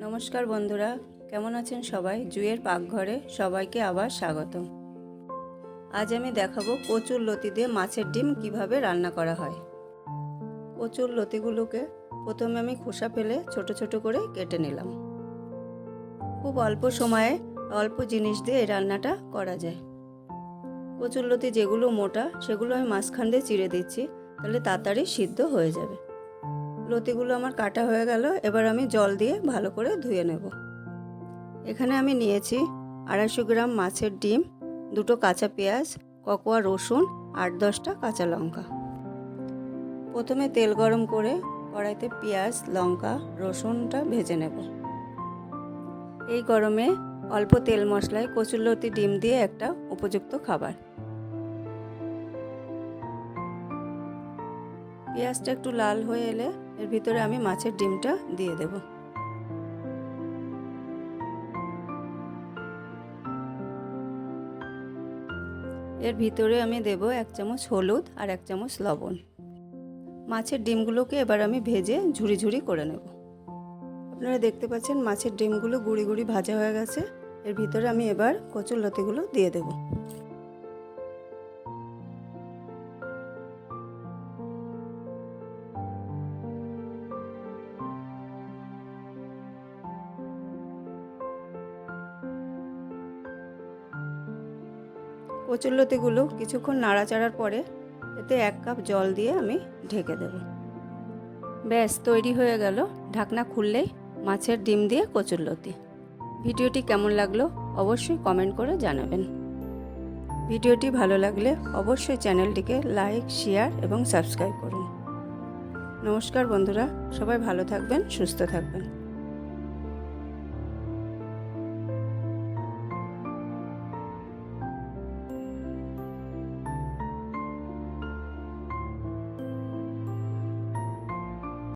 নমস্কার বন্ধুরা, কেমন আছেন সবাই? জুয়ের পাকঘরে সবাইকে আবার স্বাগতম। আজ আমি দেখাবো কচুর লতি দিয়ে মাছের ডিম কিভাবে রান্না করা হয়। কচুর লতিগুলোকে প্রথমে আমি খোসা ফেলে ছোট ছোট করে কেটে নিলাম। খুব অল্প সময়ে অল্প জিনিস দিয়ে এই রান্নাটা করা যায়। কচুর লতি যেগুলো মোটা সেগুলো আমি মাঝখান দিয়ে চিড়ে দিচ্ছি, তাহলে তাড়াতাড়ি সিদ্ধ হয়ে যাবে। লতিগুলো আমার কাটা হয়ে গেল, এবার আমি জল দিয়ে ভালো করে ধুয়ে নেব। এখানে আমি নিয়েছি 250 গ্রাম মাছের ডিম, 2টো কাঁচা পেঁয়াজ, ককোয়া রসুন, 8-10টা কাঁচা লঙ্কা। প্রথমে তেল গরম করে কড়াইতে পেঁয়াজ, লঙ্কা, রসুনটা ভেজে নেব। এই গরমে অল্প তেল মশলায় কচুরলতি ডিম দিয়ে একটা উপযুক্ত খাবার। পেঁয়াজটা একটু লাল হয়ে এলে এর ভিতরে আমি মাছের ডিমটা দিয়ে দেব। এর ভিতরে আমি দেব 1 চামচ হলুদ আর 1 চামচ লবণ। মাছের ডিমগুলোকে এবার আমি ভেজে ঝুরি ঝুরি করে নেব। আপনারা দেখতে পাচ্ছেন মাছের ডিমগুলো গুঁড়ি গুঁড়ি ভাজা হয়ে গেছে। এর ভিতরে আমি এবার কচুর লতিগুলো দিয়ে দেব। কচুরলতিগুলো কিছুক্ষণ নাড়াচাড়ার পরে এতে 1 কাপ জল দিয়ে আমি ঢেকে দেব। ব্যাস তৈরি হয়ে গেল ঢাকনা খুললেই মাছের ডিম দিয়ে কচুরলতি। ভিডিওটি কেমন লাগলো অবশ্যই কমেন্ট করে জানাবেন। ভিডিওটি ভালো লাগলে অবশ্যই চ্যানেলটিকে লাইক, শেয়ার এবং সাবস্ক্রাইব করুন। নমস্কার বন্ধুরা, সবাই ভালো থাকবেন, সুস্থ থাকবেন।